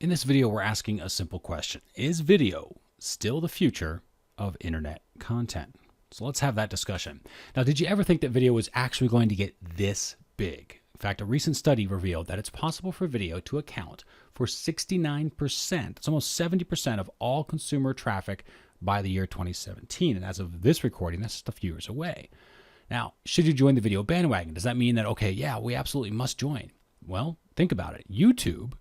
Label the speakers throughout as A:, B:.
A: In this video, we're asking a simple question. Is video still the future of internet content? So let's have that discussion. Now, did you ever think that video was actually going to get this big? In fact, a recent study revealed that it's possible for video to account for 69%, it's almost 70% of all consumer traffic by the year 2017. And as of this recording, that's just a few years away. Now, should you join the video bandwagon? Does that mean that, okay, yeah, we absolutely must join? Well, think about it. YouTube,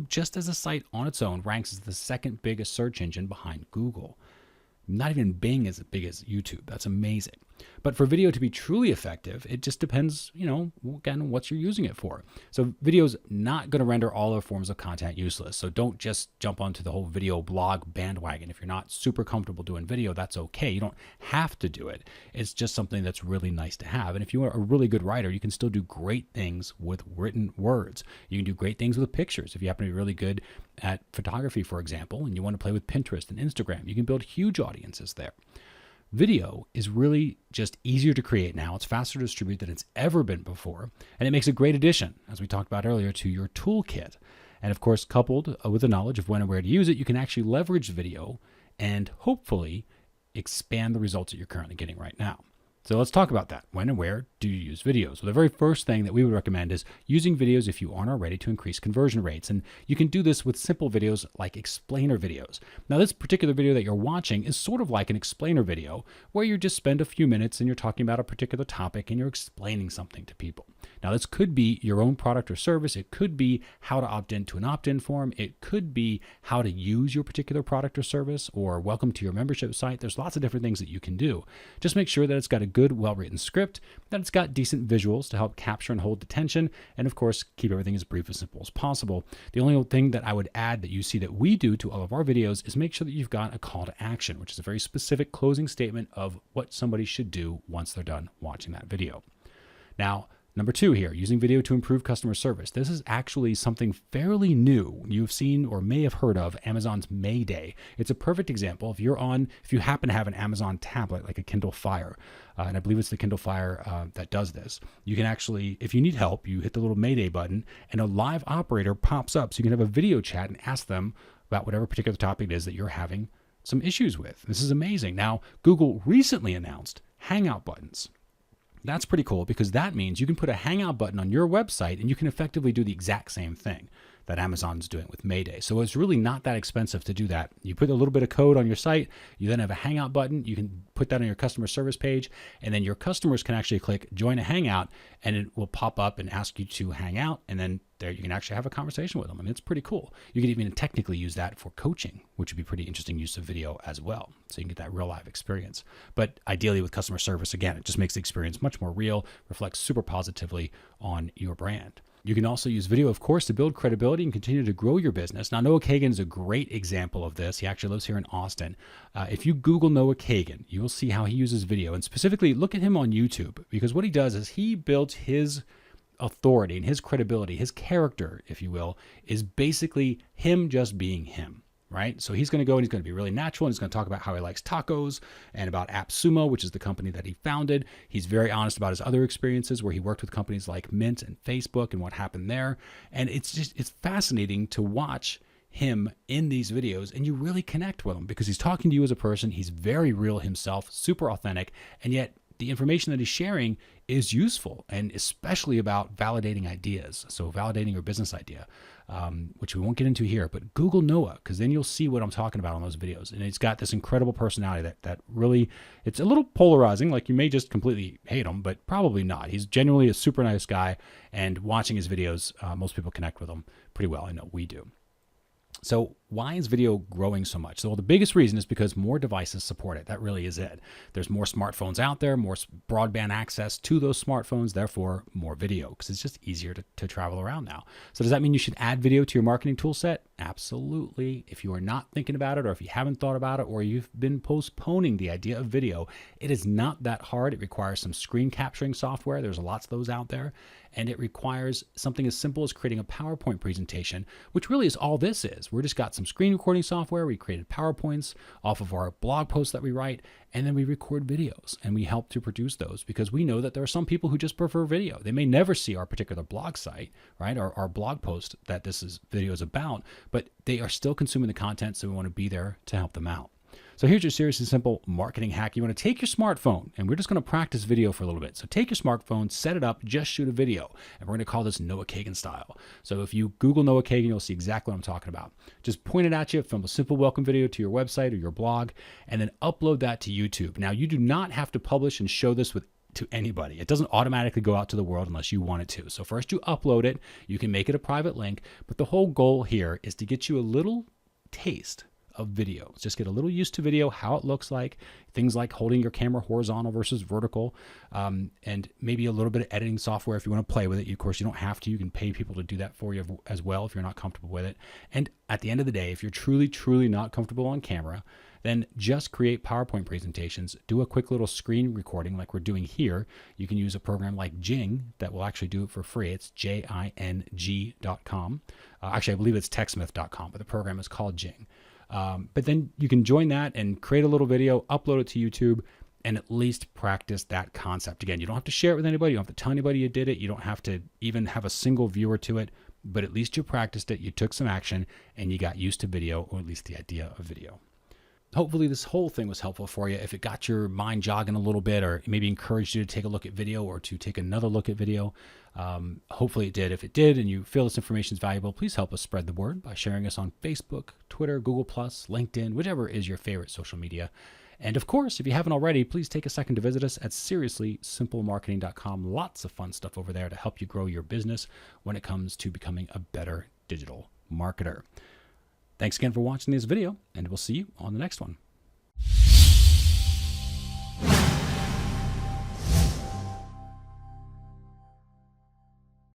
A: just as a site on its own, ranks as the second biggest search engine behind Google. Not even Bing is as big as YouTube. That's amazing. But for video to be truly effective, it just depends, again, what you're using it for. So video's not going to render all other forms of content useless. So don't just jump onto the whole video blog bandwagon. If you're not super comfortable doing video, that's okay. You don't have to do it. It's just something that's really nice to have. And if you are a really good writer, you can still do great things with written words. You can do great things with pictures. If you happen to be really good at photography, for example, and you want to play with Pinterest and Instagram, you can build huge audiences there. Video is really just easier to create now. It's faster to distribute than it's ever been before. And it makes a great addition, as we talked about earlier, to your toolkit. And of course, coupled with the knowledge of when and where to use it, you can actually leverage video and hopefully expand the results that you're currently getting right now. So let's talk about that. When and where do you use videos? So the very first thing that we would recommend is using videos if you aren't already to increase conversion rates. And you can do this with simple videos like explainer videos. Now, this particular video that you're watching is sort of like an explainer video where you just spend a few minutes and you're talking about a particular topic and you're explaining something to people. Now, this could be your own product or service. It could be how to opt into an opt-in form. It could be how to use your particular product or service, or welcome to your membership site. There's lots of different things that you can do. Just make sure that it's got a good, well-written script, that it's got decent visuals to help capture and hold attention, and of course, keep everything as brief and simple as possible. The only thing that I would add that you see that we do to all of our videos is make sure that you've got a call to action, which is a very specific closing statement of what somebody should do once they're done watching that video. Now, number 2 here, using video to improve customer service. This is actually something fairly new. You've seen or may have heard of Amazon's Mayday. It's a perfect example. If you happen to have an Amazon tablet like a Kindle Fire, and I believe it's the Kindle Fire that does this, you can actually, if you need help, you hit the little Mayday button and a live operator pops up so you can have a video chat and ask them about whatever particular topic it is that you're having some issues with. This is amazing. Now, Google recently announced Hangout buttons. That's pretty cool because that means you can put a Hangout button on your website and you can effectively do the exact same thing that Amazon's doing with Mayday. So it's really not that expensive to do that. You put a little bit of code on your site, you then have a Hangout button, you can put that on your customer service page, and then your customers can actually click join a Hangout and it will pop up and ask you to hang out, and then there you can actually have a conversation with them. And it's pretty cool. You can even technically use that for coaching, which would be pretty interesting use of video as well. So you can get that real live experience. But ideally with customer service, again, it just makes the experience much more real, reflects super positively on your brand. You can also use video, of course, to build credibility and continue to grow your business. Now, Noah Kagan is a great example of this. He actually lives here in Austin. If you Google Noah Kagan, you will see how he uses video. And specifically, look at him on YouTube, because what he does is he builds his authority and his credibility, his character, if you will, is basically him just being him. Right? So he's going to go and he's going to be really natural, and he's going to talk about how he likes tacos and about AppSumo, which is the company that he founded. He's very honest about his other experiences where he worked with companies like Mint and Facebook and what happened there. And it's fascinating to watch him in these videos, and you really connect with him because he's talking to you as a person. He's very real himself, super authentic, and yet the information that he's sharing is useful, and especially about validating ideas. So validating your business idea, which we won't get into here, but Google Noah, because then you'll see what I'm talking about on those videos. And he's got this incredible personality that really, it's a little polarizing. Like you may just completely hate him, but probably not. He's genuinely a super nice guy, and watching his videos, most people connect with him pretty well. I know we do. So why is video growing so much? So the biggest reason is because more devices support it. That really is it. There's more smartphones out there, more broadband access to those smartphones, therefore more video, because it's just easier to travel around now. So does that mean you should add video to your marketing tool set? Absolutely. If you are not thinking about it, or if you haven't thought about it, or you've been postponing the idea of video, it is not that hard. It requires some screen capturing software. There's lots of those out there. And it requires something as simple as creating a PowerPoint presentation, which really is all this is. this. We're just got some screen recording software. We created PowerPoints off of our blog posts that we write, and then we record videos and we help to produce those because we know that there are some people who just prefer video. They may never see our particular blog site, right? Our blog post that video is about, but they are still consuming the content. So we want to be there to help them out. So here's your seriously simple marketing hack. You want to take your smartphone, and we're just going to practice video for a little bit. So take your smartphone, set it up, just shoot a video. And we're going to call this Noah Kagan style. So if you Google Noah Kagan, you'll see exactly what I'm talking about. Just point it at you, film a simple welcome video to your website or your blog, and then upload that to YouTube. Now, you do not have to publish and show this to anybody. It doesn't automatically go out to the world unless you want it to. So first you upload it. You can make it a private link. But the whole goal here is to get you a little taste of video. Just get a little used to video, how it looks like, things like holding your camera horizontal versus vertical, and maybe a little bit of editing software if you want to play with it. Of course, you don't have to. You can pay people to do that for you as well if you're not comfortable with it. And at the end of the day, if you're truly, truly not comfortable on camera, then just create PowerPoint presentations. Do a quick little screen recording like we're doing here. You can use a program like Jing that will actually do it for free. It's JING.com. Actually, I believe it's TechSmith.com, but the program is called Jing. But then you can join that and create a little video, upload it to YouTube, and at least practice that concept. Again, you don't have to share it with anybody. You don't have to tell anybody you did it. You don't have to even have a single viewer to it, but at least you practiced it. You took some action and you got used to video, or at least the idea of video. Hopefully this whole thing was helpful for you. If it got your mind jogging a little bit, or maybe encouraged you to take a look at video or to take another look at video, hopefully it did. If it did and you feel this information is valuable, please help us spread the word by sharing us on Facebook, Twitter, Google+, LinkedIn, whichever is your favorite social media. And of course, if you haven't already, please take a second to visit us at SeriouslySimpleMarketing.com. Lots of fun stuff over there to help you grow your business when it comes to becoming a better digital marketer. Thanks again for watching this video, and we'll see you on the next one.